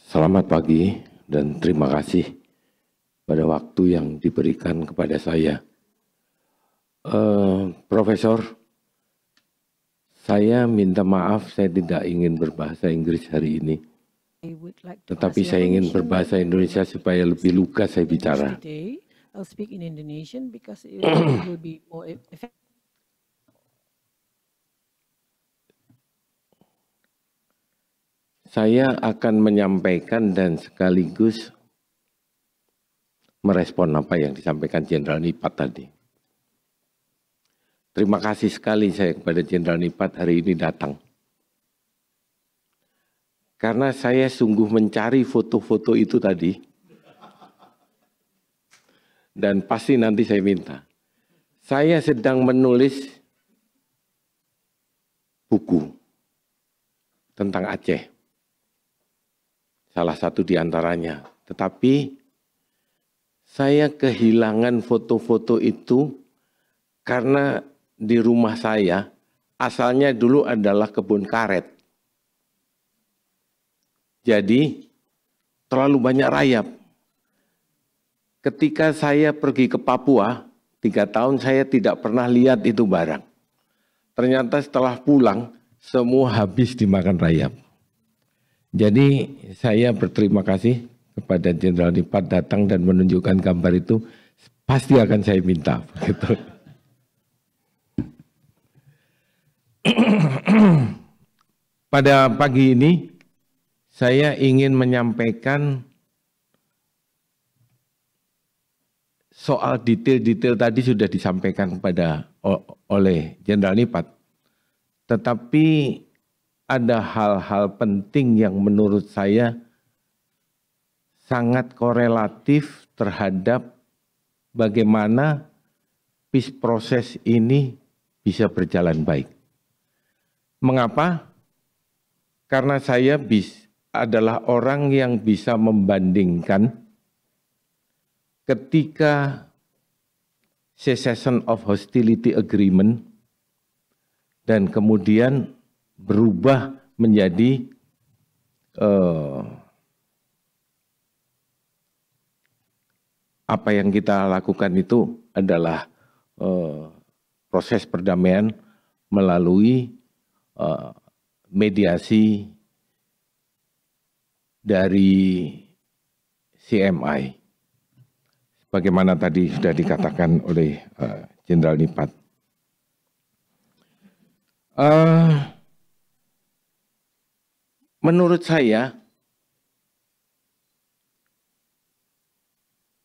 Selamat pagi dan terima kasih pada waktu yang diberikan kepada saya. Profesor, saya minta maaf saya tidak ingin berbahasa Inggris hari ini. Tetapi saya ingin berbahasa Indonesia supaya lebih lugas saya bicara. I'll speak in Indonesian because it will be more effective. Saya akan menyampaikan dan sekaligus merespon apa yang disampaikan Jenderal Nipat tadi. Terima kasih sekali saya kepada Jenderal Nipat hari ini datang. Karena saya sungguh mencari foto-foto itu tadi. Dan pasti nanti saya minta. Saya sedang menulis buku tentang Aceh. Salah satu di antaranya. Tetapi saya kehilangan foto-foto itu karena di rumah saya asalnya dulu adalah kebun karet. Jadi terlalu banyak rayap. Ketika saya pergi ke Papua, 3 tahun saya tidak pernah lihat itu barang. Ternyata setelah pulang, semua habis dimakan rayap. Jadi saya berterima kasih kepada Jenderal Nipat datang dan menunjukkan gambar itu, pasti akan saya minta. Begitu. Pada pagi ini, saya ingin menyampaikan soal detail-detail tadi sudah disampaikan oleh Jenderal Nipat. Tetapi ada hal-hal penting yang menurut saya sangat korelatif terhadap bagaimana peace process ini bisa berjalan baik. Mengapa? Karena saya adalah orang yang bisa membandingkan ketika cessation of hostility agreement dan kemudian berubah menjadi apa yang kita lakukan itu adalah proses perdamaian melalui mediasi dari CMI. Bagaimana tadi sudah dikatakan oleh Jenderal Nipat. Menurut saya,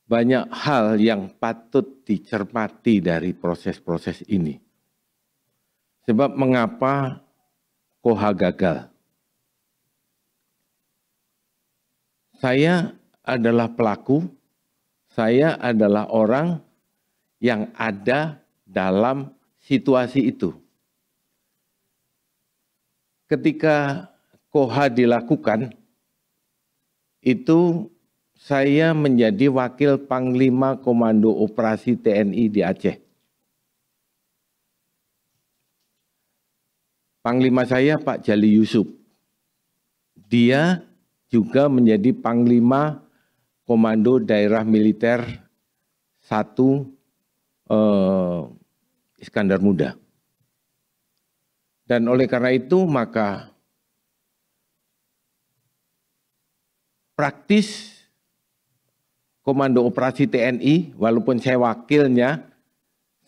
banyak hal yang patut dicermati dari proses-proses ini. Sebab mengapa KOHA gagal? Saya adalah pelaku, saya adalah orang yang ada dalam situasi itu. Ketika KOHA dilakukan, itu saya menjadi wakil Panglima Komando Operasi TNI di Aceh. Panglima saya Pak Jali Yusuf. Dia juga menjadi Panglima Komando Daerah Militer 1 Iskandar Muda. Dan oleh karena itu maka praktis Komando Operasi TNI, walaupun saya wakilnya,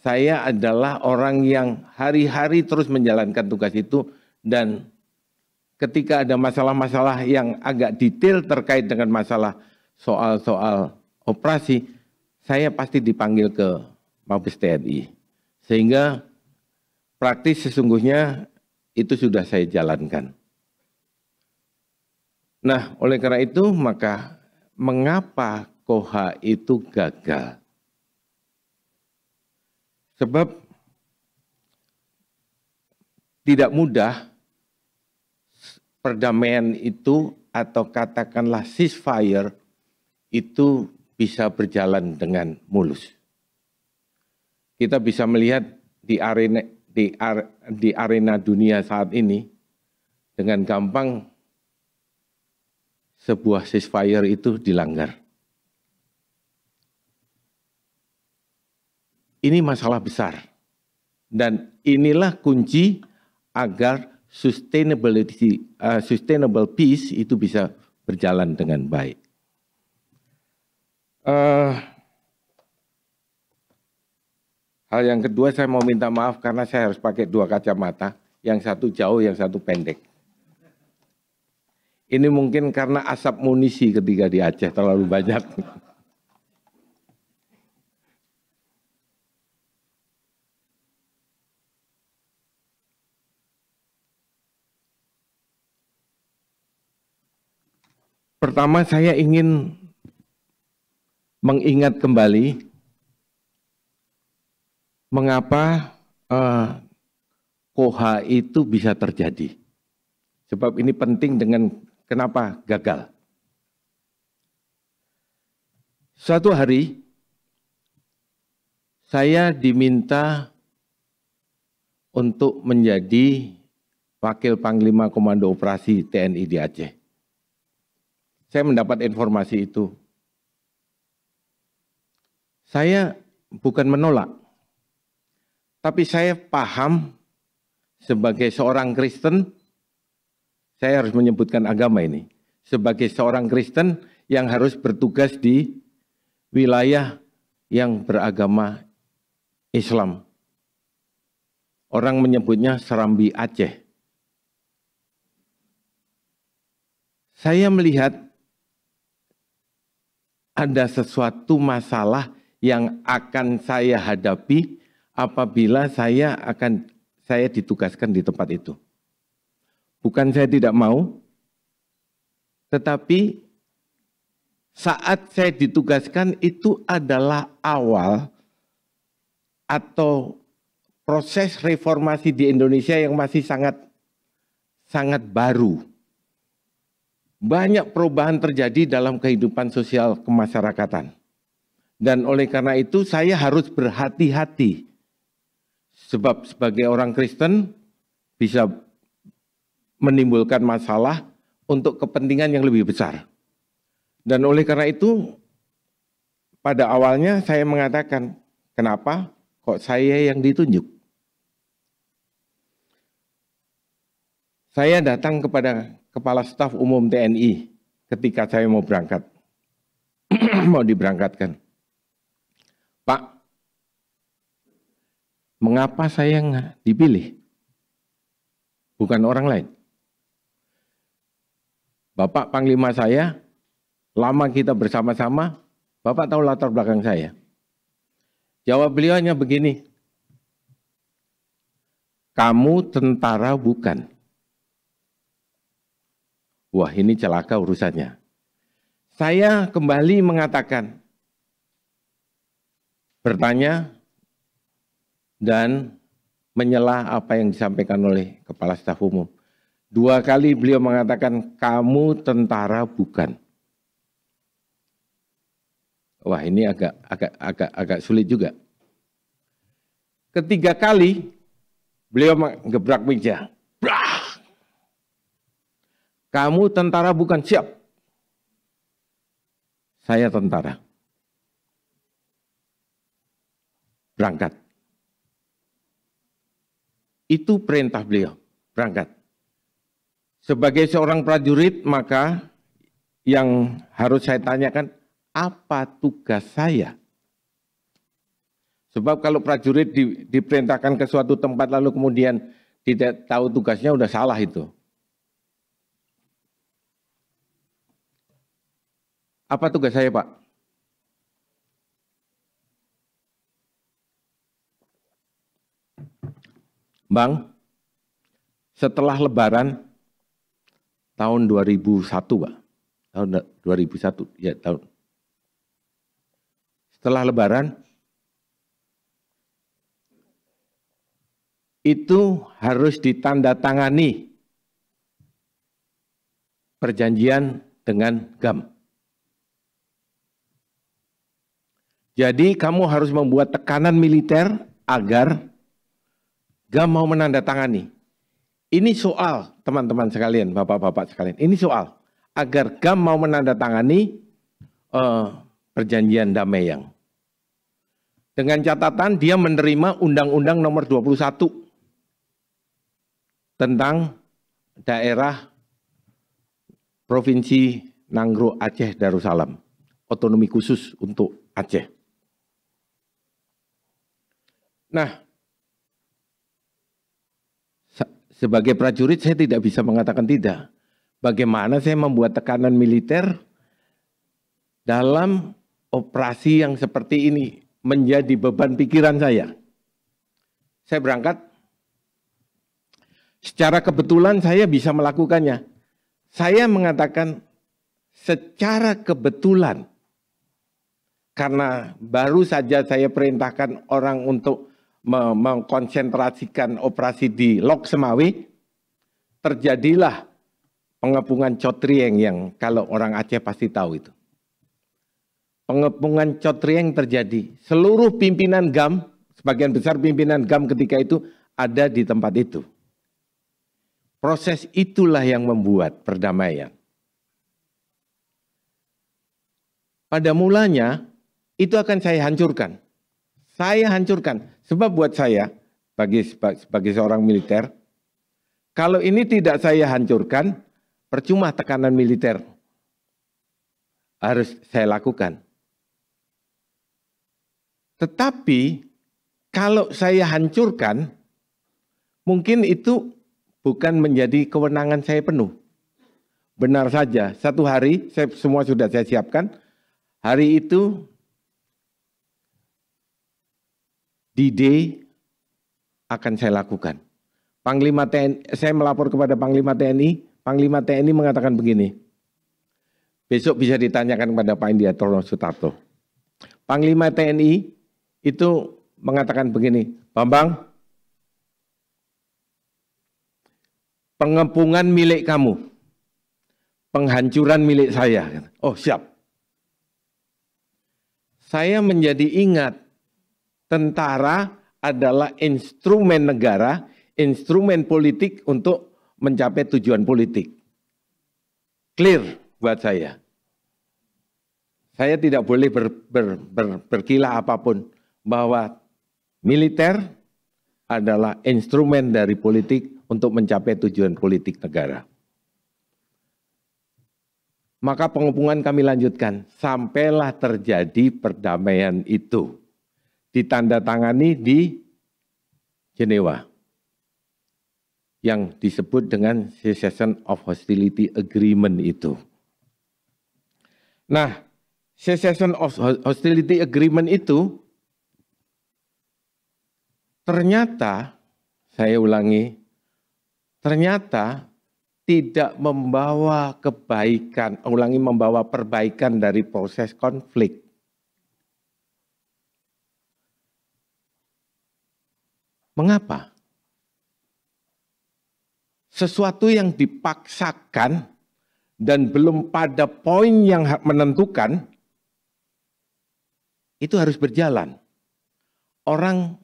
saya adalah orang yang hari-hari terus menjalankan tugas itu, dan ketika ada masalah-masalah yang agak detail terkait dengan masalah soal-soal operasi, saya pasti dipanggil ke Mabes TNI. Sehingga praktis sesungguhnya itu sudah saya jalankan. Nah, oleh karena itu maka mengapa KOHA itu gagal? Sebab tidak mudah perdamaian itu atau katakanlah ceasefire itu bisa berjalan dengan mulus. Kita bisa melihat di arena dunia saat ini dengan gampang sebuah ceasefire itu dilanggar. Ini masalah besar. Dan inilah kunci agar sustainable peace itu bisa berjalan dengan baik. Hal yang kedua, saya mau minta maaf karena saya harus pakai 2 kacamata, yang satu jauh, yang satu pendek. Ini mungkin karena asap munisi ketika di Aceh terlalu banyak. Pertama, saya ingin mengingat kembali mengapa KOHA itu bisa terjadi. Sebab ini penting dengan kenapa gagal. Suatu hari, saya diminta untuk menjadi Wakil Panglima Komando Operasi TNI di Aceh. Saya mendapat informasi itu. Saya bukan menolak, tapi saya paham sebagai seorang Kristen, saya harus menyebutkan agama ini. Sebagai seorang Kristen yang harus bertugas di wilayah yang beragama Islam. Orang menyebutnya Serambi Aceh. Saya melihat ada sesuatu masalah yang akan saya hadapi apabila saya ditugaskan di tempat itu. Bukan saya tidak mau, tetapi saat saya ditugaskan itu adalah awal atau proses reformasi di Indonesia yang masih sangat baru. Banyak perubahan terjadi dalam kehidupan sosial kemasyarakatan. Dan oleh karena itu saya harus berhati-hati. Sebab sebagai orang Kristen bisa menimbulkan masalah untuk kepentingan yang lebih besar. Dan oleh karena itu pada awalnya saya mengatakan, kenapa kok saya yang ditunjuk? Saya datang kepada Kepala Staf Umum TNI ketika saya mau berangkat, mau diberangkatkan. Pak, mengapa saya nggak dipilih? Bukan orang lain. Bapak Panglima saya, lama kita bersama-sama, Bapak tahu latar belakang saya. Jawab beliau hanya begini, kamu tentara bukan. Wah, ini celaka urusannya. Saya kembali mengatakan, bertanya dan menyela apa yang disampaikan oleh Kepala Staf Umum. 2 kali beliau mengatakan, kamu tentara bukan. Wah, ini agak sulit juga. Ketiga kali beliau menggebrak meja. Kamu tentara bukan, siap. Saya tentara. Berangkat. Itu perintah beliau, berangkat. Sebagai seorang prajurit, maka yang harus saya tanyakan, apa tugas saya? Sebab kalau prajurit diperintahkan ke suatu tempat lalu kemudian tidak tahu tugasnya, udah salah itu. Apa tugas saya, Pak? Bang, setelah Lebaran tahun 2001, Pak. Tahun 2001, ya tahun. Setelah Lebaran, itu harus ditandatangani perjanjian dengan GAM. Jadi kamu harus membuat tekanan militer agar GAM mau menandatangani. Ini soal, teman-teman sekalian, bapak-bapak sekalian. Ini soal, agar GAM mau menandatangani perjanjian Dameyang. Dengan catatan dia menerima Undang-Undang Nomor 21 tentang daerah Provinsi Nanggroe Aceh Darussalam, otonomi khusus untuk Aceh. Nah, sebagai prajurit saya tidak bisa mengatakan tidak. Bagaimana saya membuat tekanan militer dalam operasi yang seperti ini menjadi beban pikiran saya. Saya berangkat, secara kebetulan saya bisa melakukannya. Saya mengatakan secara kebetulan, karena baru saja saya perintahkan orang untuk mengkonsentrasikan operasi di Lok Semawi, terjadilah pengepungan Cotrieng yang kalau orang Aceh pasti tahu itu. Pengepungan Cotrieng terjadi. Seluruh pimpinan GAM, sebagian besar pimpinan GAM ketika itu ada di tempat itu. Proses itulah yang membuat perdamaian. Pada mulanya itu akan saya hancurkan. Saya hancurkan. Sebab buat saya, sebagai seorang militer, kalau ini tidak saya hancurkan, percuma tekanan militer harus saya lakukan. Tetapi kalau saya hancurkan, mungkin itu bukan menjadi kewenangan saya penuh. Benar saja, satu hari semua sudah saya siapkan. Hari itu D-Day akan saya lakukan. Panglima TNI, saya melapor kepada Panglima TNI. Panglima TNI mengatakan begini. Besok bisa ditanyakan kepada Pak Indiatoro Sutarto. Panglima TNI itu mengatakan begini, Bambang, pengepungan milik kamu, penghancuran milik saya. Oh siap. Saya menjadi ingat, tentara adalah instrumen negara, instrumen politik untuk mencapai tujuan politik. Clear buat saya. Saya tidak boleh berkilah apapun bahwa militer adalah instrumen dari politik untuk mencapai tujuan politik negara. Maka pengepungan kami lanjutkan, sampailah terjadi perdamaian itu. Ditandatangani di Jenewa. Yang disebut dengan Cessation of Hostility Agreement itu. Nah, Cessation of Hostility Agreement itu ternyata, saya ulangi, ternyata tidak membawa kebaikan, membawa perbaikan dari proses konflik. Mengapa? Sesuatu yang dipaksakan dan belum pada poin yang menentukan, itu harus berjalan. Orang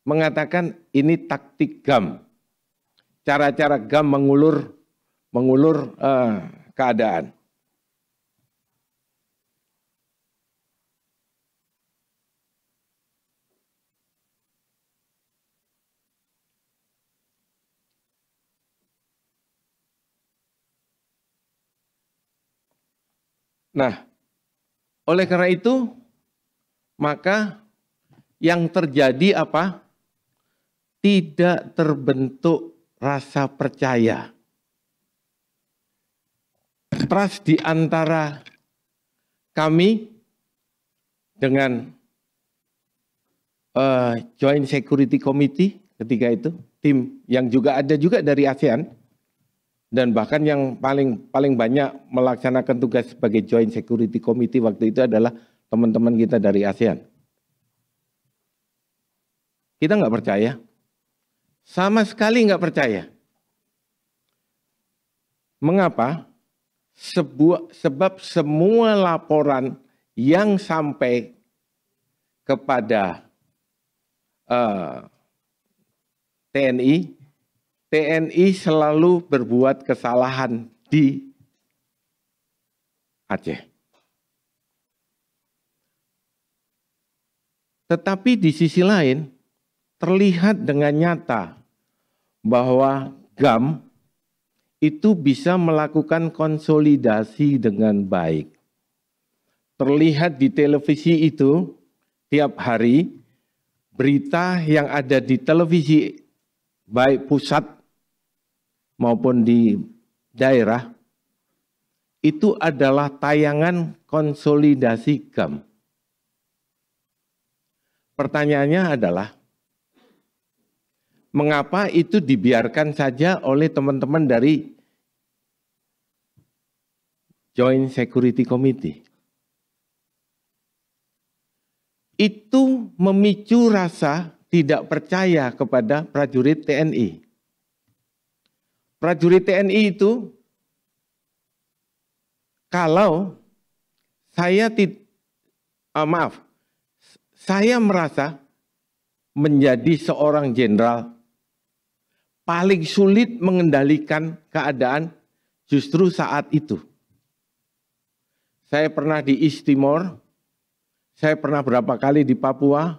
mengatakan ini taktik GAM. Cara-cara GAM mengulur keadaan. Nah, oleh karena itu, maka yang terjadi apa? Tidak terbentuk rasa percaya. Trust di antara kami dengan Joint Security Committee ketika itu, tim yang juga ada juga dari ASEAN, dan bahkan yang paling banyak melaksanakan tugas sebagai Joint Security Committee waktu itu adalah teman-teman kita dari ASEAN. Kita nggak percaya. Sama sekali nggak percaya. Mengapa? Sebab semua laporan yang sampai kepada TNI selalu berbuat kesalahan di Aceh. Tetapi di sisi lain terlihat dengan nyata bahwa GAM itu bisa melakukan konsolidasi dengan baik. Terlihat di televisi itu tiap hari berita yang ada di televisi baik pusat maupun di daerah itu adalah tayangan konsolidasi GAM. Pertanyaannya adalah, mengapa itu dibiarkan saja oleh teman-teman dari Joint Security Committee? Itu memicu rasa tidak percaya kepada prajurit TNI. Prajurit TNI itu, kalau saya merasa menjadi seorang jenderal paling sulit mengendalikan keadaan justru saat itu. Saya pernah di East Timor, saya pernah berapa kali di Papua,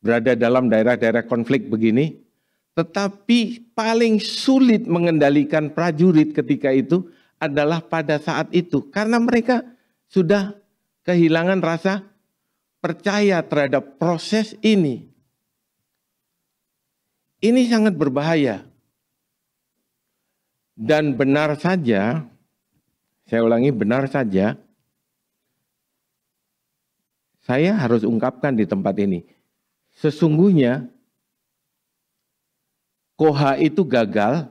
berada dalam daerah-daerah konflik begini, tetapi paling sulit mengendalikan prajurit ketika itu adalah pada saat itu, karena mereka sudah kehilangan rasa percaya terhadap proses ini. Ini sangat berbahaya. Dan benar saja, saya ulangi, benar saja, saya harus ungkapkan di tempat ini, sesungguhnya KOHA itu gagal,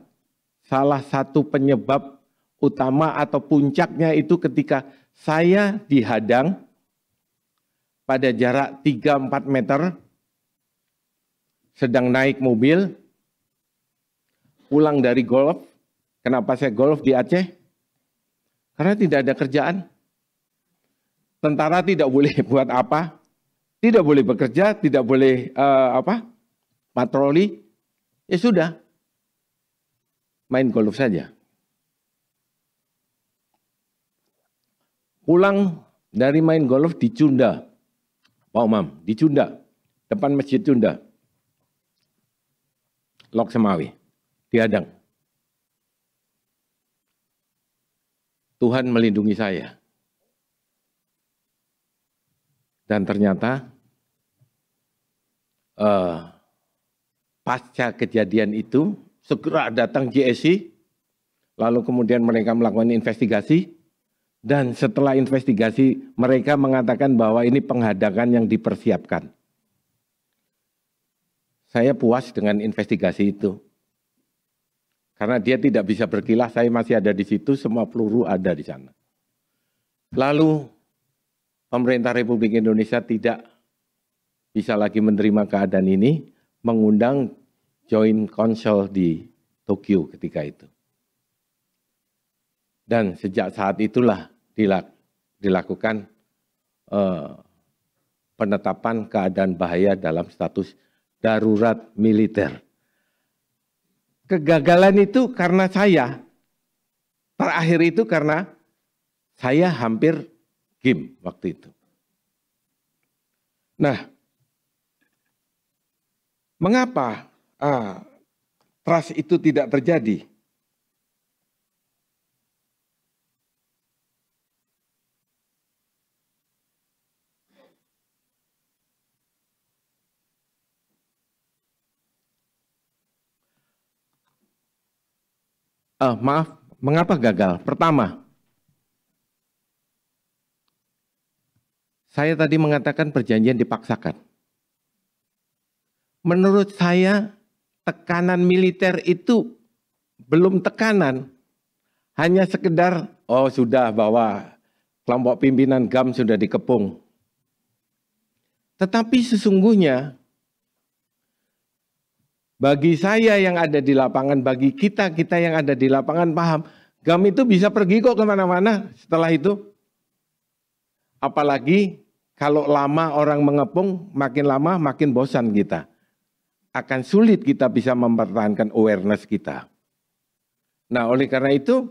salah satu penyebab utama atau puncaknya itu ketika saya dihadang pada jarak 3-4 meter, sedang naik mobil, pulang dari golf. Kenapa saya golf di Aceh? Karena tidak ada kerjaan. Tentara tidak boleh buat apa, tidak boleh bekerja, tidak boleh patroli. Ya sudah, main golf saja. Pulang dari main golf di Cunda, Pak Umam, di Cunda, depan Masjid Cunda, Lok Semawi, dihadang. Tuhan melindungi saya. Dan ternyata pasca kejadian itu segera datang GSI, lalu kemudian mereka melakukan investigasi, dan setelah investigasi mereka mengatakan bahwa ini penghadangan yang dipersiapkan. Saya puas dengan investigasi itu. Karena dia tidak bisa berkilah, saya masih ada di situ, semua peluru ada di sana. Lalu pemerintah Republik Indonesia tidak bisa lagi menerima keadaan ini, mengundang Joint Council di Tokyo ketika itu. Dan sejak saat itulah dilakukan penetapan keadaan bahaya dalam status darurat militer. Kegagalan itu karena saya, terakhir itu karena saya hampir game waktu itu. Nah, mengapa trust itu tidak terjadi? Mengapa gagal? Pertama, saya tadi mengatakan perjanjian dipaksakan. Menurut saya, tekanan militer itu belum tekanan. Hanya sekedar, oh sudah bahwa kelompok pimpinan GAM sudah dikepung. Tetapi sesungguhnya, bagi saya yang ada di lapangan, bagi kita yang ada di lapangan paham, GAM itu bisa pergi kok kemana-mana setelah itu. Apalagi kalau lama orang mengepung, makin lama makin bosan kita. Akan sulit kita bisa mempertahankan awareness kita. Nah, oleh karena itu,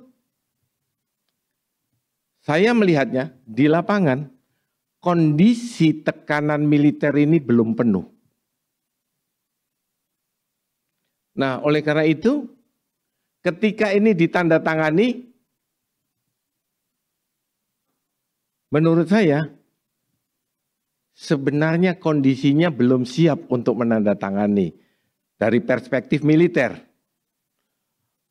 saya melihatnya di lapangan, kondisi tekanan militer ini belum penuh. Nah, oleh karena itu, ketika ini ditandatangani, menurut saya, sebenarnya kondisinya belum siap untuk menandatangani dari perspektif militer.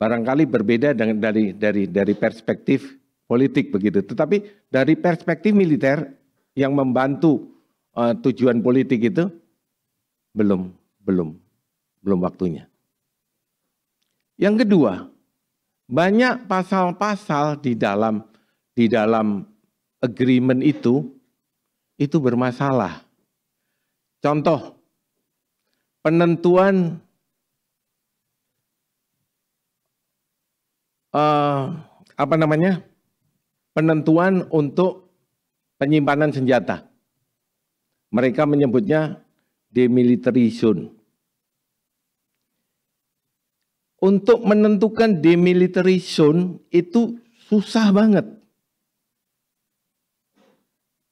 Barangkali berbeda dari perspektif politik begitu. Tetapi dari perspektif militer yang membantu tujuan politik itu belum waktunya. Yang kedua, banyak pasal-pasal di dalam agreement itu bermasalah. Contoh, penentuan penentuan untuk penyimpanan senjata. Mereka menyebutnya demilitarization. Untuk menentukan demilitarization itu susah banget.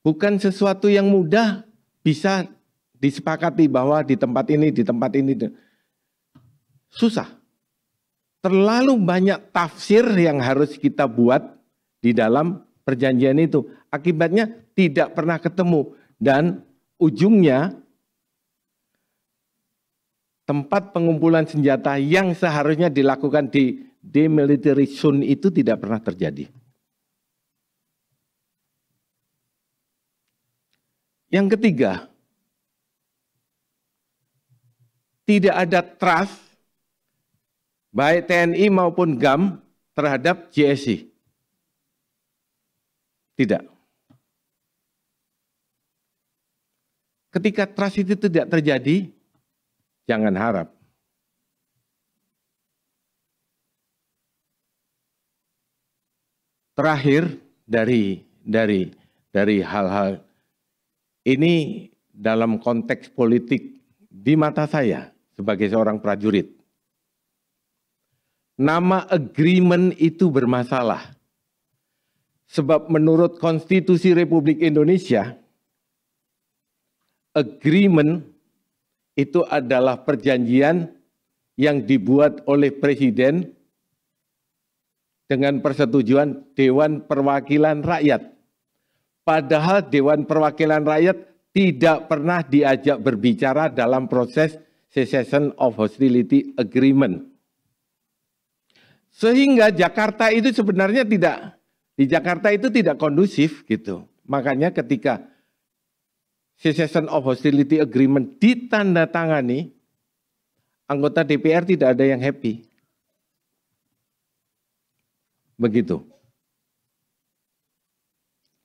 Bukan sesuatu yang mudah bisa disepakati bahwa di tempat ini. Susah. Terlalu banyak tafsir yang harus kita buat di dalam perjanjian itu. Akibatnya tidak pernah ketemu. Dan ujungnya tempat pengumpulan senjata yang seharusnya dilakukan di demilitarization itu tidak pernah terjadi. Yang ketiga, tidak ada trust baik TNI maupun GAM terhadap GSI. Tidak. Ketika trust itu tidak terjadi, jangan harap. Terakhir dari hal-hal ini dalam konteks politik di mata saya sebagai seorang prajurit. Nama agreement itu bermasalah. Sebab menurut Konstitusi Republik Indonesia, agreement itu adalah perjanjian yang dibuat oleh Presiden dengan persetujuan Dewan Perwakilan Rakyat. Padahal Dewan Perwakilan Rakyat tidak pernah diajak berbicara dalam proses cessation of hostility agreement. Sehingga Jakarta itu sebenarnya tidak kondusif gitu. Makanya ketika cessation of hostility agreement ditandatangani, anggota DPR tidak ada yang happy. Begitu.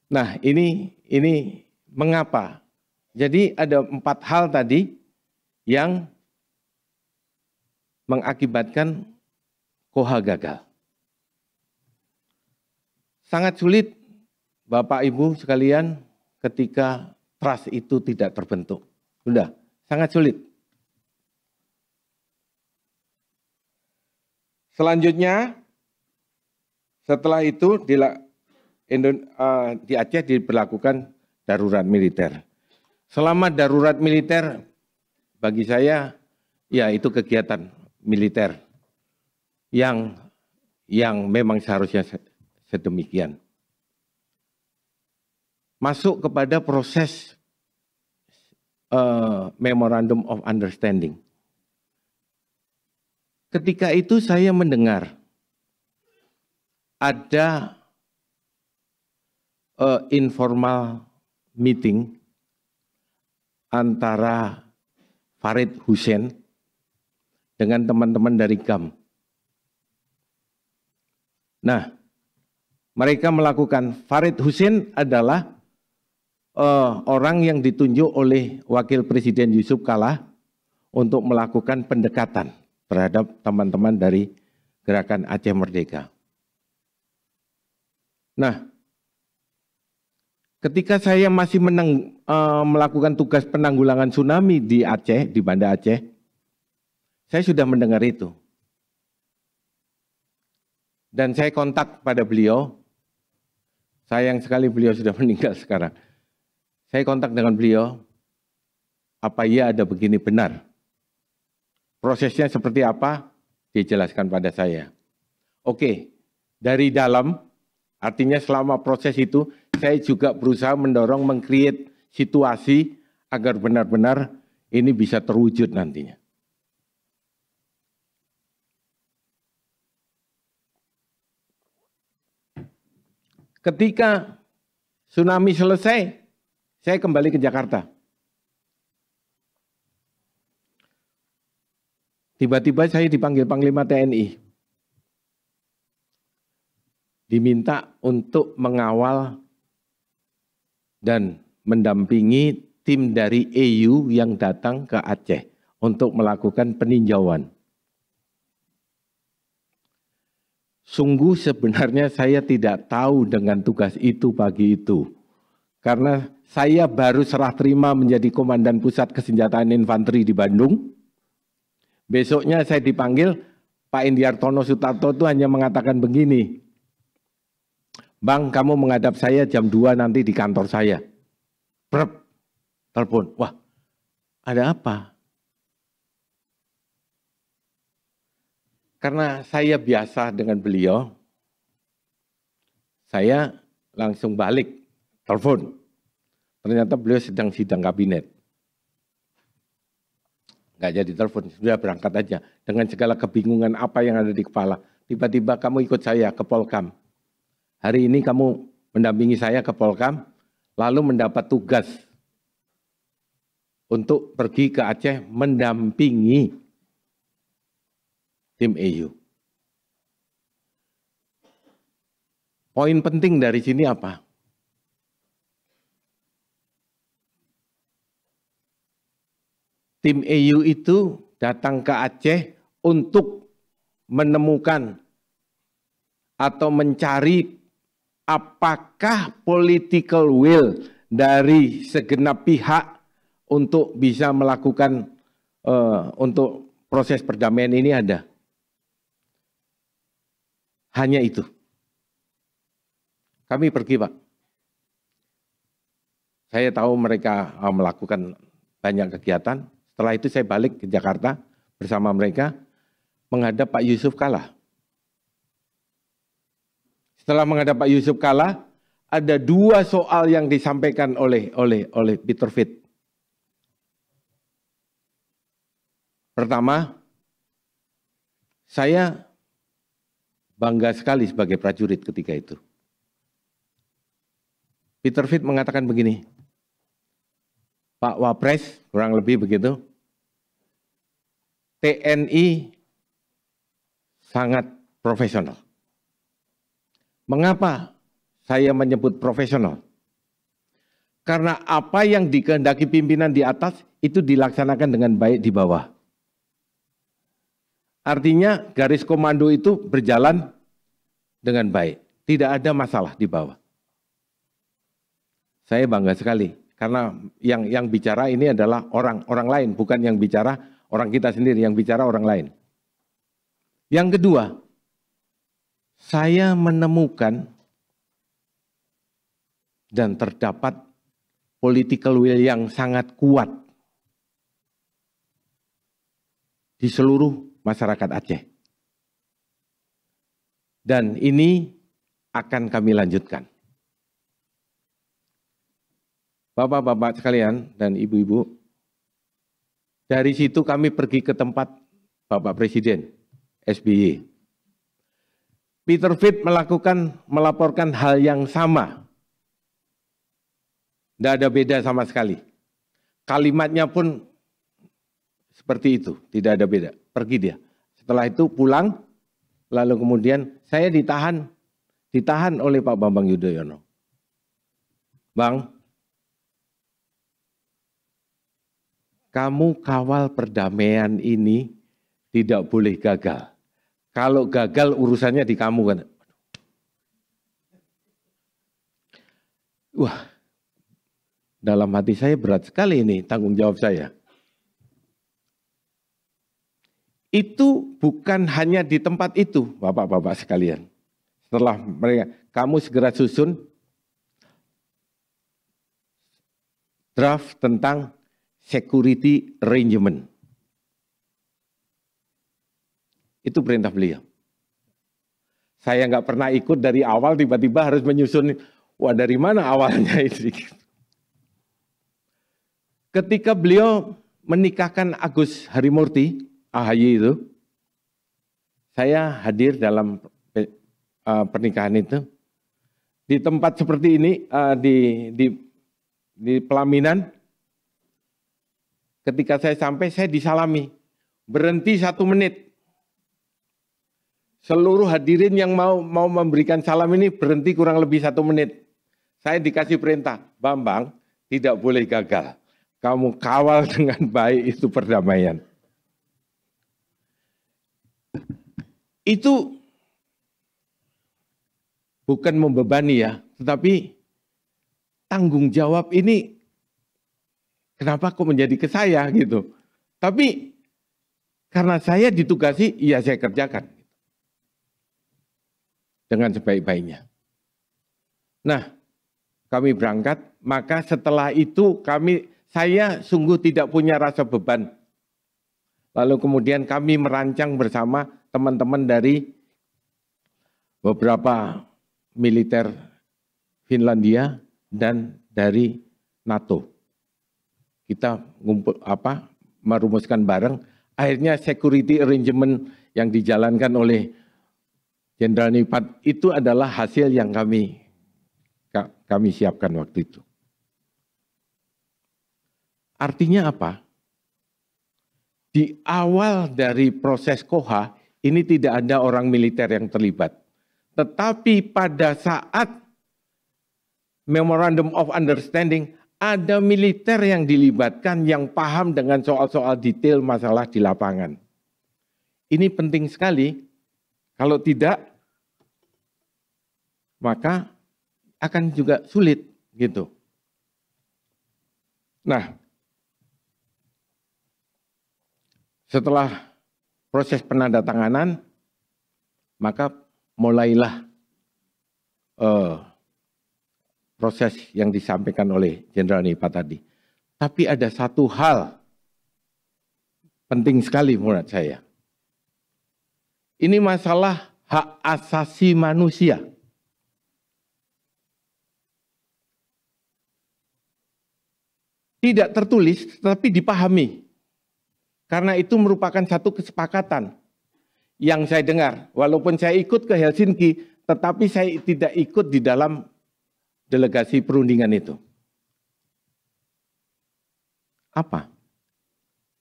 Nah, ini mengapa? Jadi ada 4 hal tadi yang mengakibatkan KOHA gagal. Sangat sulit Bapak Ibu sekalian ketika trust itu tidak terbentuk. Sudah, sangat sulit. Selanjutnya, setelah itu di Aceh diberlakukan darurat militer. Selama darurat militer, bagi saya, ya itu kegiatan militer yang memang seharusnya sedemikian. Masuk kepada proses Memorandum of Understanding. Ketika itu saya mendengar ada informal meeting antara Farid Hussein dengan teman-teman dari GAM. Nah, mereka melakukan, Farid Hussein adalah orang yang ditunjuk oleh Wakil Presiden Yusuf Kala untuk melakukan pendekatan terhadap teman-teman dari Gerakan Aceh Merdeka. Nah, ketika saya masih melakukan tugas penanggulangan tsunami di Aceh, di Banda Aceh, saya sudah mendengar itu. Dan saya kontak pada beliau, sayang sekali beliau sudah meninggal sekarang. Saya kontak dengan beliau, apa iya ada begini benar? Prosesnya seperti apa? Dijelaskan pada saya. Oke, dari dalam, artinya selama proses itu, saya juga berusaha mendorong, meng-create situasi agar benar-benar ini bisa terwujud nantinya. Ketika tsunami selesai, saya kembali ke Jakarta. Tiba-tiba saya dipanggil Panglima TNI. Diminta untuk mengawal dan mendampingi tim dari EU yang datang ke Aceh untuk melakukan peninjauan. Sungguh sebenarnya saya tidak tahu dengan tugas itu pagi itu. Karena saya baru serah terima menjadi Komandan Pusat Kesenjataan Infanteri di Bandung. Besoknya saya dipanggil, Pak Indiartono Sutarto itu hanya mengatakan begini, Bang, kamu menghadap saya jam 2 nanti di kantor saya. Brep, telepon, wah ada apa? Karena saya biasa dengan beliau, saya langsung balik, telepon. Ternyata beliau sedang sidang kabinet. Nggak jadi telepon, sudah berangkat aja. Dengan segala kebingungan apa yang ada di kepala. Tiba-tiba kamu ikut saya ke Polkam. Hari ini kamu mendampingi saya ke Polkam, lalu mendapat tugas untuk pergi ke Aceh mendampingi tim EU. Poin penting dari sini apa? Tim EU itu datang ke Aceh untuk menemukan atau mencari apakah political will dari segenap pihak untuk bisa melakukan untuk proses perdamaian ini ada. Hanya itu. Kami pergi, Pak. Saya tahu mereka melakukan banyak kegiatan. Setelah itu saya balik ke Jakarta bersama mereka menghadap Pak Yusuf Kalla. Setelah menghadap Pak Yusuf Kalla, ada 2 soal yang disampaikan oleh Peter Fit. Pertama, saya bangga sekali sebagai prajurit ketika itu. Peter Fit mengatakan begini, Pak Wapres, kurang lebih begitu, TNI sangat profesional. Mengapa saya menyebut profesional? Karena apa yang dikehendaki pimpinan di atas itu dilaksanakan dengan baik di bawah. Artinya garis komando itu berjalan dengan baik. Tidak ada masalah di bawah. Saya bangga sekali. Karena yang bicara ini adalah orang lain. Bukan yang bicara orang kita sendiri. Yang bicara orang lain. Yang kedua, saya menemukan dan terdapat political will yang sangat kuat di seluruh masyarakat Aceh. Dan ini akan kami lanjutkan. Bapak-bapak sekalian dan ibu-ibu, dari situ kami pergi ke tempat Bapak Presiden SBY. Peter Fit melaporkan hal yang sama. Tidak ada beda sama sekali. Kalimatnya pun seperti itu, tidak ada beda. Pergi dia. Setelah itu pulang, lalu kemudian saya ditahan oleh Pak Bambang Yudhoyono. Bang, kamu kawal perdamaian ini tidak boleh gagal. Kalau gagal urusannya di kamu kan. Wah, dalam hati saya berat sekali ini tanggung jawab saya. Itu bukan hanya di tempat itu, bapak-bapak sekalian. setelah mereka, kamu segera susun draft tentang security arrangement. Itu perintah beliau. Saya nggak pernah ikut dari awal, tiba-tiba harus menyusun, wah dari mana awalnya ini. Ketika beliau menikahkan Agus Harimurti, AHY itu, saya hadir dalam pernikahan itu. Di tempat seperti ini, di pelaminan, ketika saya sampai, saya disalami. Berhenti 1 menit. Seluruh hadirin yang mau memberikan salam ini berhenti kurang lebih 1 menit. Saya dikasih perintah, Bambang tidak boleh gagal. Kamu kawal dengan baik itu perdamaian. Itu bukan membebani ya, tetapi tanggung jawab ini kenapa kok menjadi ke saya gitu. Tapi karena saya ditugasi, ya saya kerjakan dengan sebaik-baiknya. Nah, kami berangkat, maka setelah itu saya sungguh tidak punya rasa beban. Lalu kemudian kami merancang bersama teman-teman dari beberapa militer Finlandia dan dari NATO. Kita merumuskan bareng. Akhirnya security arrangement yang dijalankan oleh Jenderal Nipat itu adalah hasil yang kami siapkan waktu itu. Artinya apa? Di awal dari proses KOHA ini tidak ada orang militer yang terlibat. Tetapi pada saat Memorandum of Understanding ada militer yang dilibatkan yang paham dengan soal-soal detail masalah di lapangan. Ini penting sekali. Kalau tidak, maka akan juga sulit gitu. Nah, setelah proses penandatanganan, maka mulailah proses yang disampaikan oleh Jenderal Nipat tadi. Tapi ada satu hal penting sekali menurut saya. Ini masalah hak asasi manusia. Tidak tertulis, tetapi dipahami. Karena itu merupakan satu kesepakatan yang saya dengar. Walaupun saya ikut ke Helsinki, tetapi saya tidak ikut di dalam delegasi perundingan itu. Apa?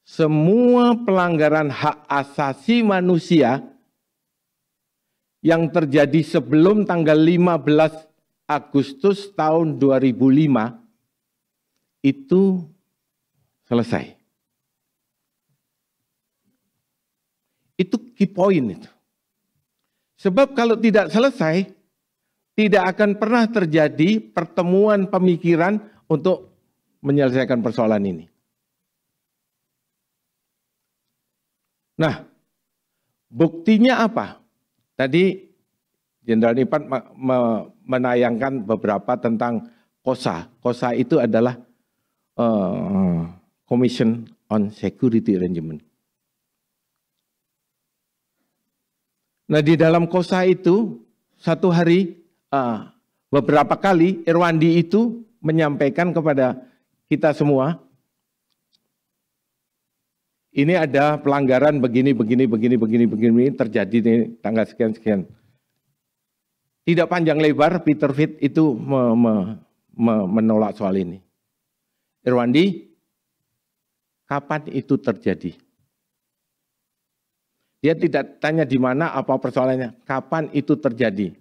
Semua pelanggaran hak asasi manusia yang terjadi sebelum tanggal 15 Agustus tahun 2005 itu selesai. Itu key point itu. Sebab kalau tidak selesai, tidak akan pernah terjadi pertemuan pemikiran untuk menyelesaikan persoalan ini. Nah, buktinya apa? Tadi Jenderal Nipat menayangkan beberapa tentang KOSA. KOSA itu adalah Commission on Security Arrangement. Nah, di dalam KOSA itu satu hari beberapa kali Irwandi itu menyampaikan kepada kita semua, ini ada pelanggaran begini terjadi di tanggal sekian. Tidak panjang lebar Peter Fit itu menolak soal ini. Irwandi, kapan itu terjadi? Dia tidak tanya di mana apa persoalannya, kapan itu terjadi?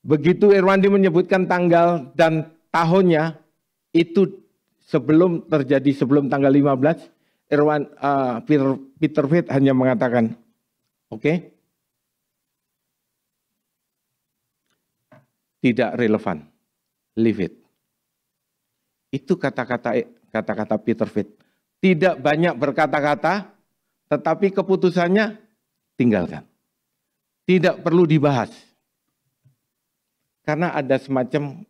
Begitu Irwandi menyebutkan tanggal dan tahunnya, itu sebelum tanggal 15, Peter Fit hanya mengatakan, oke, tidak relevan, leave it. Itu kata-kata Peter Fit. Tidak banyak berkata-kata, tetapi keputusannya tinggalkan. tidak perlu dibahas. Karena ada semacam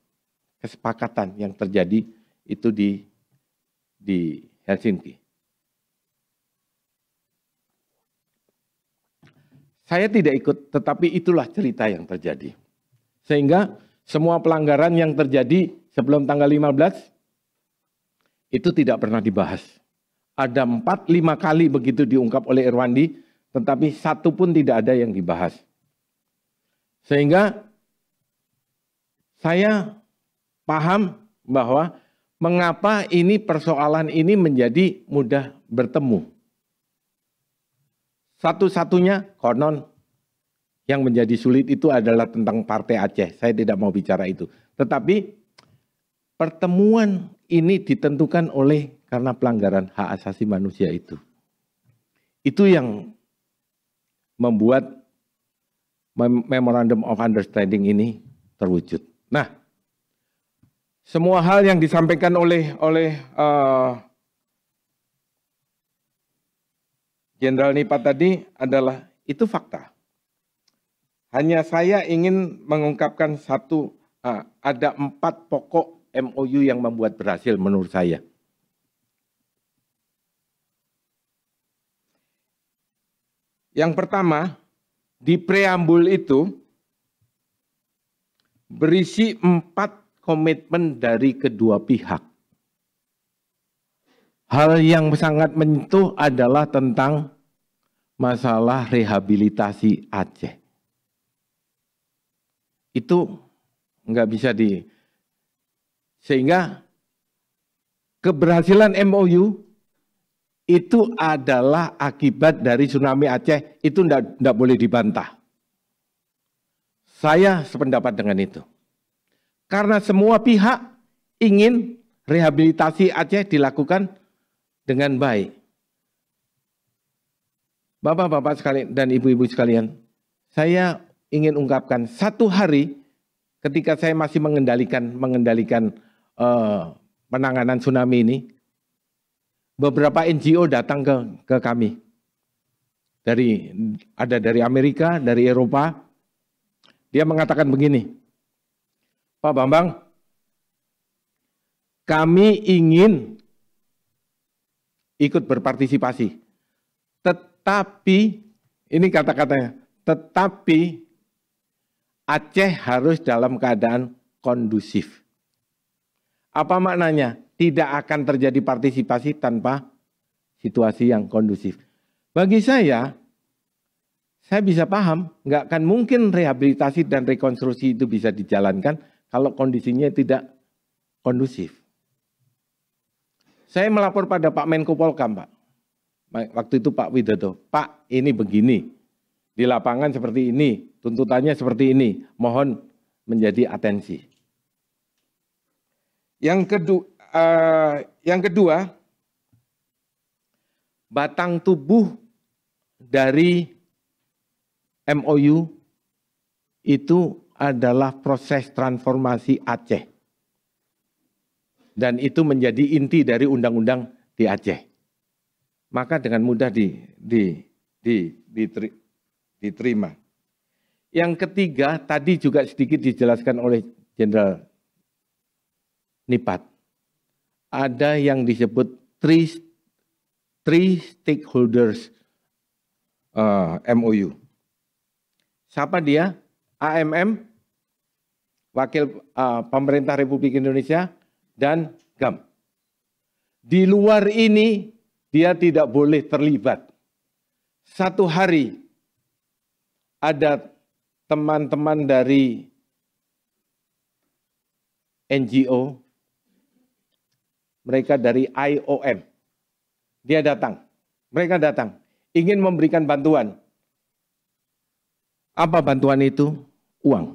kesepakatan yang terjadi itu di Helsinki. Saya tidak ikut, tetapi itulah cerita yang terjadi. Sehingga semua pelanggaran yang terjadi sebelum tanggal 15 itu tidak pernah dibahas. Ada 4-5 kali begitu diungkap oleh Irwandi, tetapi satu pun tidak ada yang dibahas. Sehingga saya paham bahwa mengapa ini persoalan ini menjadi mudah bertemu. Satu-satunya konon yang menjadi sulit itu adalah tentang Partai Aceh. Saya tidak mau bicara itu. Tetapi pertemuan ini ditentukan oleh karena pelanggaran hak asasi manusia itu. Itu yang membuat Memorandum of Understanding ini terwujud. Nah, semua hal yang disampaikan oleh Jenderal Nipat tadi adalah itu fakta. Hanya saya ingin mengungkapkan ada 4 pokok MOU yang membuat berhasil menurut saya. Yang pertama, di preambul itu berisi 4 komitmen dari kedua pihak. Hal yang sangat menyentuh adalah tentang masalah rehabilitasi Aceh. Itu nggak bisa sehingga keberhasilan MOU itu adalah akibat dari tsunami Aceh, itu nggak boleh dibantah. Saya sependapat dengan itu. Karena semua pihak ingin rehabilitasi Aceh dilakukan dengan baik. Bapak-bapak sekalian dan ibu-ibu sekalian, saya ingin ungkapkan satu hari ketika saya masih mengendalikan penanganan tsunami ini, beberapa NGO datang ke kami. Ada dari Amerika, dari Eropa. Dia mengatakan begini, Pak Bambang, kami ingin ikut berpartisipasi. Tetapi, ini kata-katanya, tetapi Aceh harus dalam keadaan kondusif. Apa maknanya? Tidak akan terjadi partisipasi tanpa situasi yang kondusif. Bagi saya bisa paham, nggak akan mungkin rehabilitasi dan rekonstruksi itu bisa dijalankan kalau kondisinya tidak kondusif. Saya melapor pada Pak Menko Polkam, Pak. Waktu itu Pak Widodo, Pak ini begini, di lapangan seperti ini, tuntutannya seperti ini, mohon menjadi atensi. Yang kedua, batang tubuh dari MOU itu adalah proses transformasi Aceh. Dan itu menjadi inti dari undang-undang di Aceh. Maka dengan mudah diterima. Yang ketiga, tadi juga sedikit dijelaskan oleh Jenderal Nipat. Ada yang disebut three stakeholders MOU. Siapa dia? AMM, Wakil Pemerintah Republik Indonesia, dan GAM. Di luar ini dia tidak boleh terlibat. Satu hari ada teman-teman dari NGO, mereka dari IOM, mereka datang, ingin memberikan bantuan. Apa bantuan itu? Uang.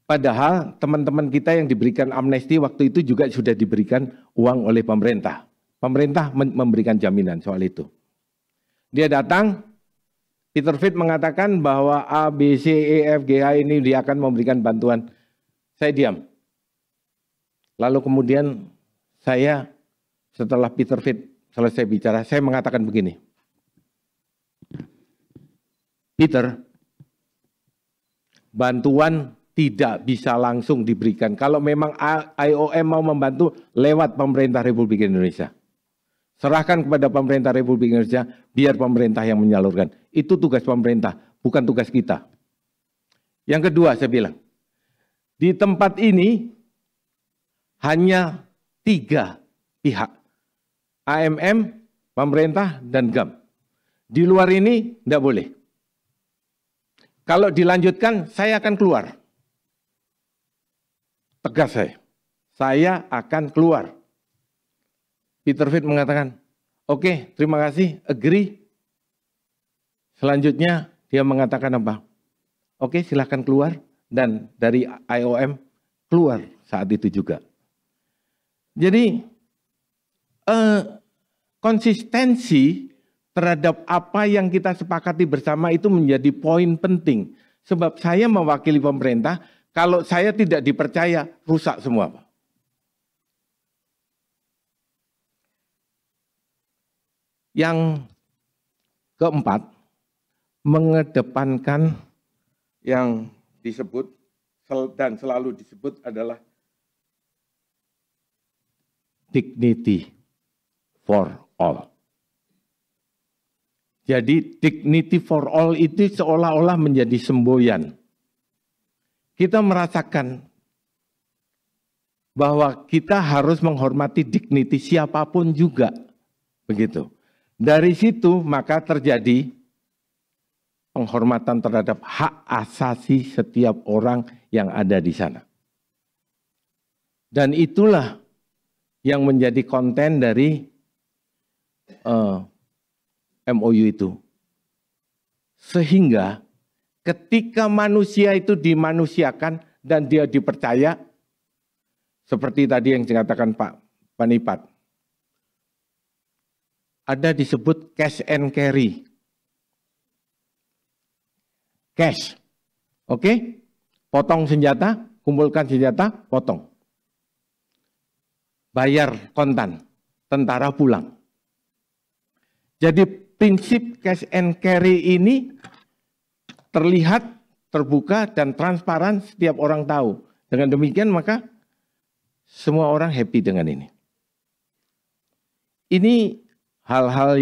Padahal teman-teman kita yang diberikan amnesti waktu itu juga sudah diberikan uang oleh pemerintah. Pemerintah memberikan jaminan soal itu. Dia datang, Peter Fit mengatakan bahwa A, B, C, E, F, G, H ini dia akan memberikan bantuan. Saya diam. Lalu kemudian saya setelah Peter Fit selesai bicara, saya mengatakan begini. Peter, bantuan tidak bisa langsung diberikan. Kalau memang IOM mau membantu lewat pemerintah Republik Indonesia. Serahkan kepada pemerintah Republik Indonesia, biar pemerintah yang menyalurkan. Itu tugas pemerintah, bukan tugas kita. Yang kedua saya bilang, di tempat ini hanya 3 pihak. AMM, pemerintah, dan GAM. Di luar ini tidak boleh. Kalau dilanjutkan, saya akan keluar. Tegas saya akan keluar. Peter Fit mengatakan, oke, terima kasih, agree. Selanjutnya dia mengatakan apa? Oke, silahkan keluar. Dan dari IOM keluar saat itu juga. Jadi konsistensi terhadap apa yang kita sepakati bersama itu menjadi poin penting. Sebab saya mewakili pemerintah, kalau saya tidak dipercaya, rusak semua. Yang keempat, mengedepankan yang disebut dan selalu disebut adalah dignity for all. Jadi dignity for all itu seolah-olah menjadi semboyan. Kita merasakan bahwa kita harus menghormati dignity siapapun juga. Begitu. Dari situ maka terjadi penghormatan terhadap hak asasi setiap orang yang ada di sana. Dan itulah yang menjadi konten dari MOU itu. Sehingga ketika manusia itu dimanusiakan dan dia dipercaya, seperti tadi yang dikatakan Pak Panipat, ada disebut cash and carry. Cash, oke? Potong senjata, kumpulkan senjata, potong. Bayar kontan, tentara pulang. Jadi prinsip cash and carry ini terlihat, terbuka, dan transparan, setiap orang tahu. Dengan demikian maka semua orang happy dengan ini. Ini hal-hal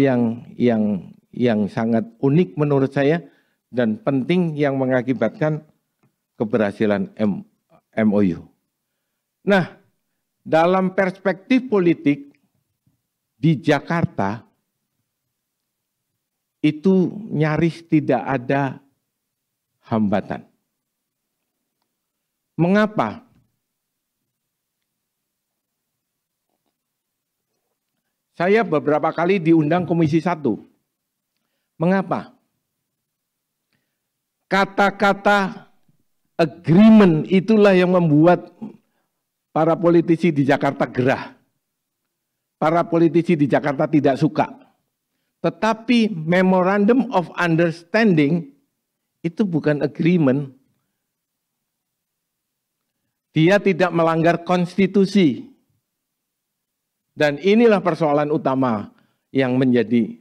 yang sangat unik menurut saya dan penting yang mengakibatkan keberhasilan MOU. Nah, dalam perspektif politik di Jakarta itu nyaris tidak ada hambatan. Mengapa? Saya beberapa kali diundang Komisi 1. Mengapa? Kata-kata agreement itulah yang membuat para politisi di Jakarta gerah. Para politisi di Jakarta tidak suka. Tetapi Memorandum of Understanding itu bukan agreement. Dia tidak melanggar konstitusi. Dan inilah persoalan utama yang menjadi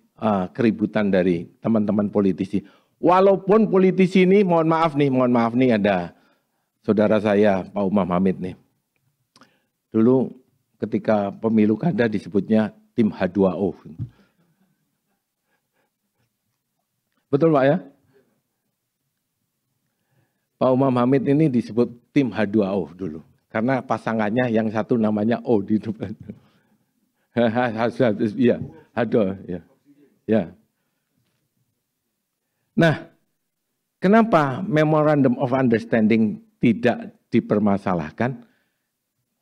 keributan dari teman-teman politisi. Walaupun politisi ini, mohon maaf nih ada saudara saya Pak Umar Hamid nih. Dulu ketika pemilu kada disebutnya tim H2O. Betul Pak ya? Pak Umar Hamid ini disebut tim H2O dulu. Karena pasangannya yang satu namanya O di depan. Iya, H2O. Ya. Nah, kenapa Memorandum of Understanding tidak dipermasalahkan?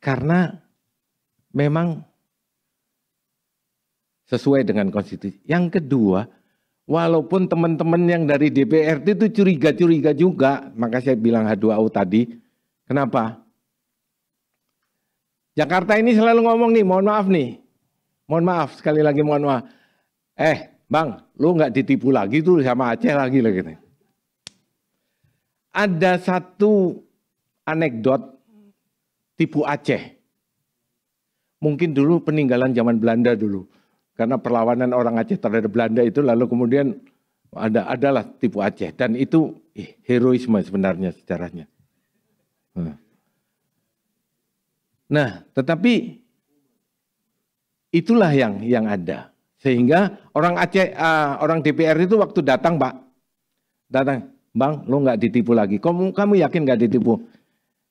Karena memang sesuai dengan konstitusi. Yang kedua, walaupun teman-teman yang dari DPRD itu curiga-curiga juga, maka saya bilang H2O tadi. Kenapa? Jakarta ini selalu ngomong nih, mohon maaf, sekali lagi mohon maaf. Bang, lu nggak ditipu lagi tuh sama Aceh lagi lah gitu. Ada satu anekdot tipu Aceh. Mungkin dulu peninggalan zaman Belanda dulu. Karena perlawanan orang Aceh terhadap Belanda itu lalu kemudian Adalah tipu Aceh dan itu heroisme sebenarnya sejarahnya. Nah, tetapi itulah yang ada. Sehingga orang Aceh, orang DPR itu waktu datang, Pak, datang, Bang, lo nggak ditipu lagi. Kamu yakin nggak ditipu?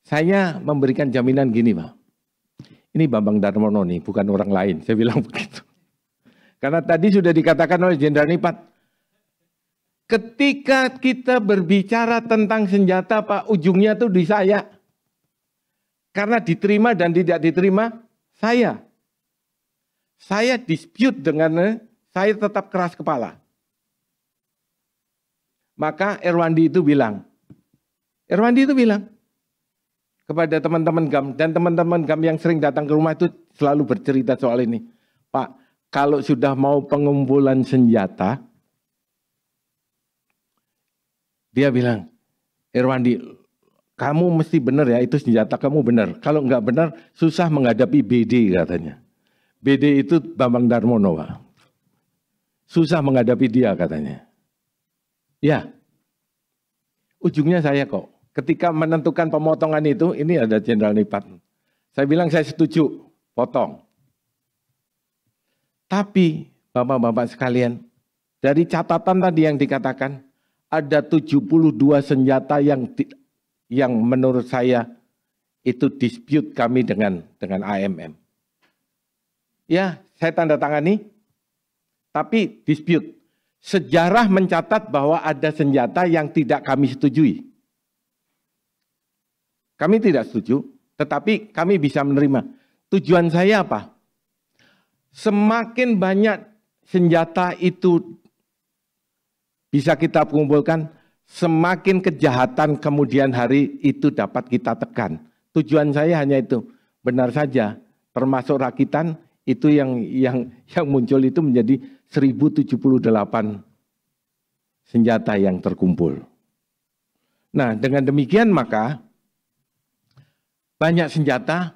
Saya memberikan jaminan gini, Pak. Ini Bambang Darmono nih, bukan orang lain. Saya bilang begitu. Karena tadi sudah dikatakan oleh Jenderal Nipat, ketika kita berbicara tentang senjata, Pak, ujungnya tuh di saya. Karena diterima dan tidak diterima, saya. Saya dispute dengan, saya tetap keras kepala. Maka Irwandi itu bilang kepada teman-teman GAM, dan teman-teman GAM yang sering datang ke rumah itu selalu bercerita soal ini. Pak, kalau sudah mau pengumpulan senjata, dia bilang, Irwandi, kamu mesti benar ya, itu senjata kamu benar. Kalau enggak benar, susah menghadapi BD katanya. BD itu Bambang Darmono, Pak. Susah menghadapi dia katanya. Ya, ujungnya saya kok. Ketika menentukan pemotongan itu, ini ada Jenderal Nipat. Saya bilang saya setuju, potong. Tapi, Bapak-Bapak sekalian, dari catatan tadi yang dikatakan, ada 72 senjata yang menurut saya itu dispute kami dengan AMM. Ya, saya tanda tangani, tapi dispute. Sejarah mencatat bahwa ada senjata yang tidak kami setujui. Kami tidak setuju, tetapi kami bisa menerima. Tujuan saya apa? Semakin banyak senjata itu bisa kita kumpulkan, semakin kejahatan kemudian hari itu dapat kita tekan. Tujuan saya hanya itu. Benar saja, termasuk rakitan, itu yang muncul itu menjadi 1078 senjata yang terkumpul. Nah, dengan demikian maka banyak senjata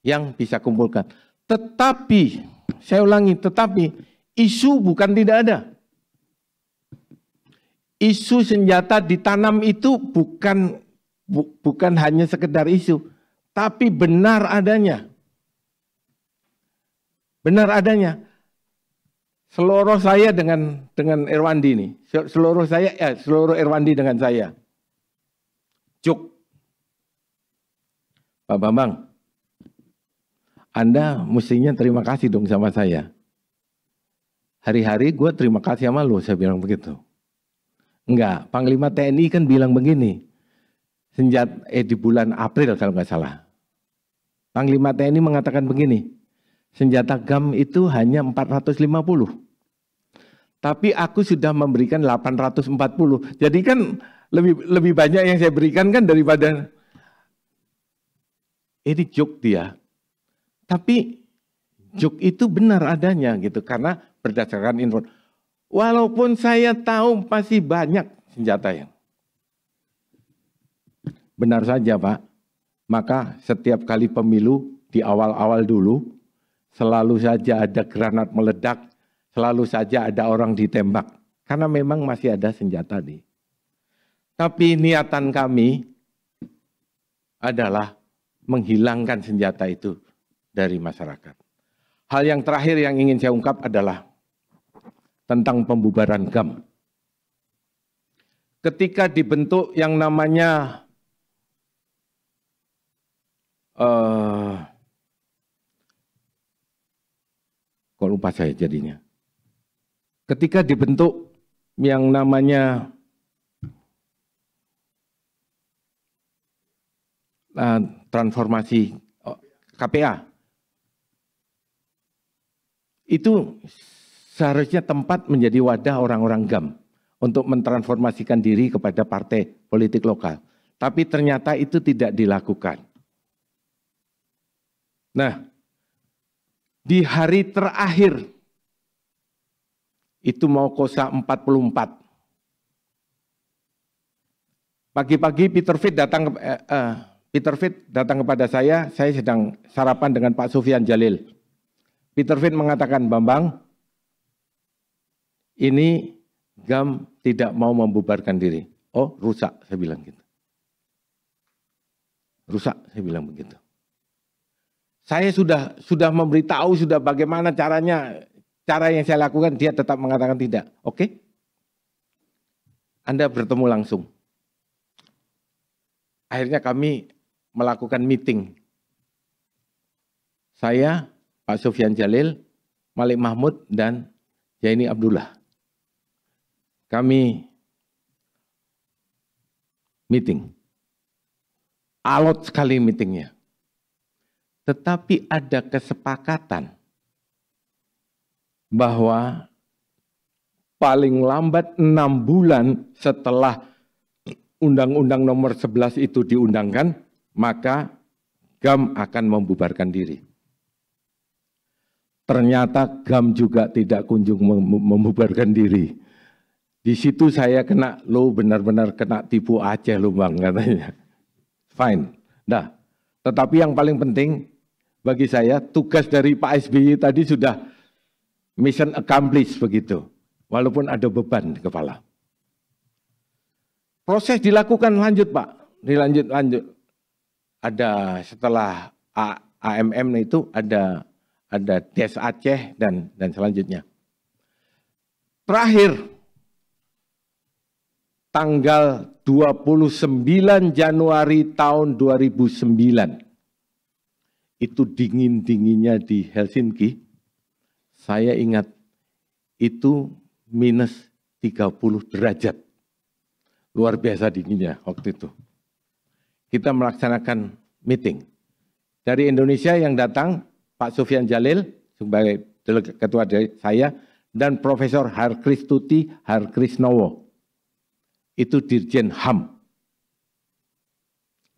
yang bisa kumpulkan. Tetapi, saya ulangi, tetapi isu bukan tidak ada. Isu senjata ditanam itu bukan hanya sekedar isu, tapi benar adanya. Benar adanya. Seluruh saya dengan Irwandi ini, seluruh Irwandi dengan saya. Cuk. Pak Bambang, Anda mestinya terima kasih dong sama saya. Hari-hari gue terima kasih sama lo, saya bilang begitu. Enggak, Panglima TNI kan bilang begini, di bulan April kalau nggak salah. Panglima TNI mengatakan begini, senjata GAM itu hanya 450. Tapi aku sudah memberikan 840. Jadi kan lebih banyak yang saya berikan kan daripada ini joke dia. Tapi joke itu benar adanya gitu karena berdasarkan info. Walaupun saya tahu masih banyak senjata yang benar saja, Pak. Maka setiap kali pemilu di awal-awal dulu selalu saja ada granat meledak, selalu saja ada orang ditembak. Karena memang masih ada senjata nih. Tapi niatan kami adalah menghilangkan senjata itu dari masyarakat. Hal yang terakhir yang ingin saya ungkap adalah tentang pembubaran GAM. Ketika dibentuk yang namanya kok lupa saya jadinya. Ketika dibentuk yang namanya transformasi KPA, itu seharusnya tempat menjadi wadah orang-orang GAM untuk mentransformasikan diri kepada partai politik lokal. Tapi ternyata itu tidak dilakukan. Nah, di hari terakhir, itu mau kosa 44. Pagi-pagi Peter Fit datang kepada saya sedang sarapan dengan Pak Sufyan Jalil. Peter Fit mengatakan, Bambang, ini GAM tidak mau membubarkan diri. Oh, rusak, saya bilang gitu. Rusak, saya bilang begitu. Saya sudah memberitahu, sudah bagaimana caranya, cara yang saya lakukan, dia tetap mengatakan tidak. Oke? Anda bertemu langsung. Akhirnya kami melakukan meeting. Saya, Pak Sofyan Jalil, Malik Mahmud, dan Jaini Abdullah. Kami meeting. Alot sekali meetingnya. Tetapi ada kesepakatan bahwa paling lambat 6 bulan setelah Undang-Undang Nomor 11 itu diundangkan, maka GAM akan membubarkan diri. Ternyata GAM juga tidak kunjung membubarkan diri. Di situ saya kena, lo benar-benar kena tipu Aceh lo bang, katanya. Fine. Nah, tetapi yang paling penting bagi saya, tugas dari Pak SBY tadi sudah mission accomplished begitu. Walaupun ada beban di kepala. Proses dilakukan lanjut Pak, dilanjut. Ada setelah AMM itu ada Des Aceh dan selanjutnya. Terakhir, tanggal 29 Januari tahun 2009, itu dingin-dinginnya di Helsinki, saya ingat itu minus 30 derajat. Luar biasa dinginnya waktu itu. Kita melaksanakan meeting. Dari Indonesia yang datang, Pak Sofyan Jalil sebagai ketua dari saya, dan Profesor Harkristuti Harkrisnowo. Itu Dirjen HAM.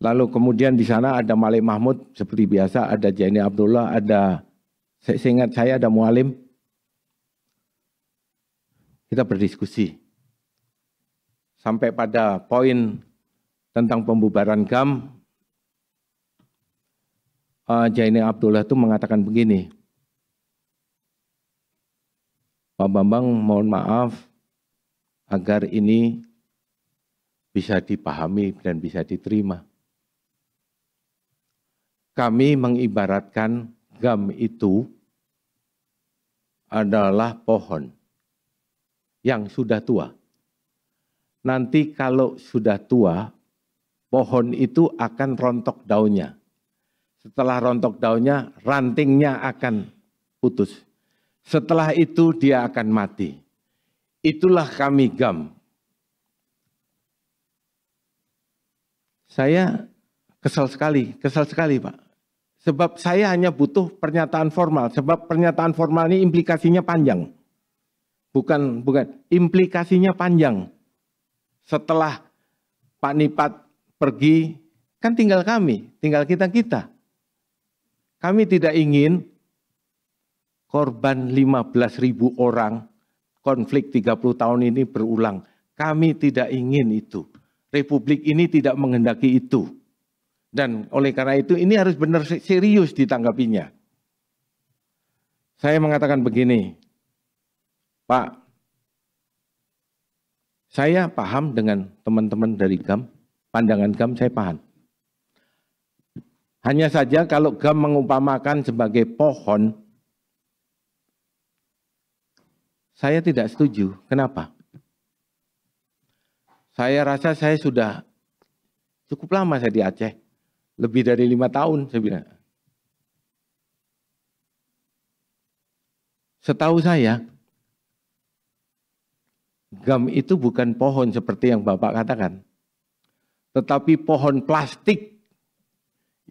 Lalu kemudian di sana ada Malik Mahmud seperti biasa, ada Jaini Abdullah, ada seingat saya ada Mualim. Kita berdiskusi sampai pada poin tentang pembubaran GAM. Jaini Abdullah itu mengatakan begini, Pak Bambang mohon maaf agar ini bisa dipahami dan bisa diterima. Kami mengibaratkan GAM itu adalah pohon yang sudah tua. Nanti kalau sudah tua, pohon itu akan rontok daunnya. Setelah rontok daunnya, rantingnya akan putus. Setelah itu dia akan mati. Itulah kami GAM. Saya kesal sekali Pak. Sebab saya hanya butuh pernyataan formal. Sebab pernyataan formal ini implikasinya panjang. Bukan, implikasinya panjang. Setelah Pak Nipat pergi, kan tinggal kami, tinggal kita-kita. Kami tidak ingin korban 15.000 orang, konflik 30 tahun ini berulang. Kami tidak ingin itu. Republik ini tidak menghendaki itu. Dan oleh karena itu ini harus benar serius ditanggapinya. Saya mengatakan begini, Pak, saya paham dengan teman-teman dari GAM, pandangan GAM saya paham. Hanya saja kalau GAM mengumpamakan sebagai pohon, saya tidak setuju. Kenapa? Saya rasa saya sudah cukup lama saya di Aceh. Lebih dari 5 tahun saya bilang. Setahu saya, GAM itu bukan pohon seperti yang Bapak katakan. Tetapi pohon plastik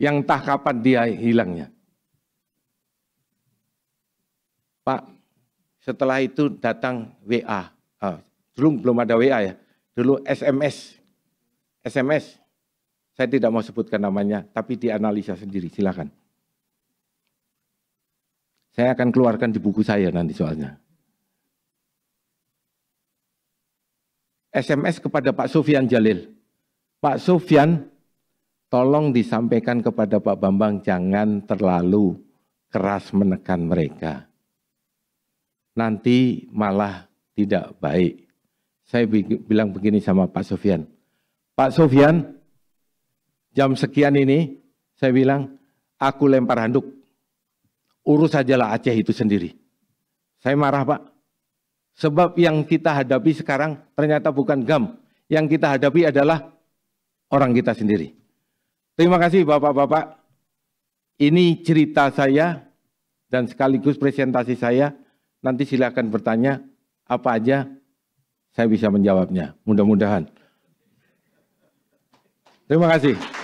yang entah kapan dia hilangnya. Pak, setelah itu datang WA. Dulu belum ada WA ya. Dulu SMS. Saya tidak mau sebutkan namanya, tapi dianalisa sendiri, silakan. Saya akan keluarkan di buku saya nanti soalnya. SMS kepada Pak Sofyan Jalil. Pak Sofyan, tolong disampaikan kepada Pak Bambang, jangan terlalu keras menekan mereka. Nanti malah tidak baik. saya bilang begini sama Pak Sofyan. Pak Sofyan, jam sekian ini saya bilang, aku lempar handuk. Urus sajalah Aceh itu sendiri. Saya marah, Pak. Sebab yang kita hadapi sekarang ternyata bukan GAM. Yang kita hadapi adalah orang kita sendiri. Terima kasih Bapak-Bapak. Ini cerita saya dan sekaligus presentasi saya. Nanti silakan bertanya apa aja, saya bisa menjawabnya. Mudah-mudahan. Terima kasih.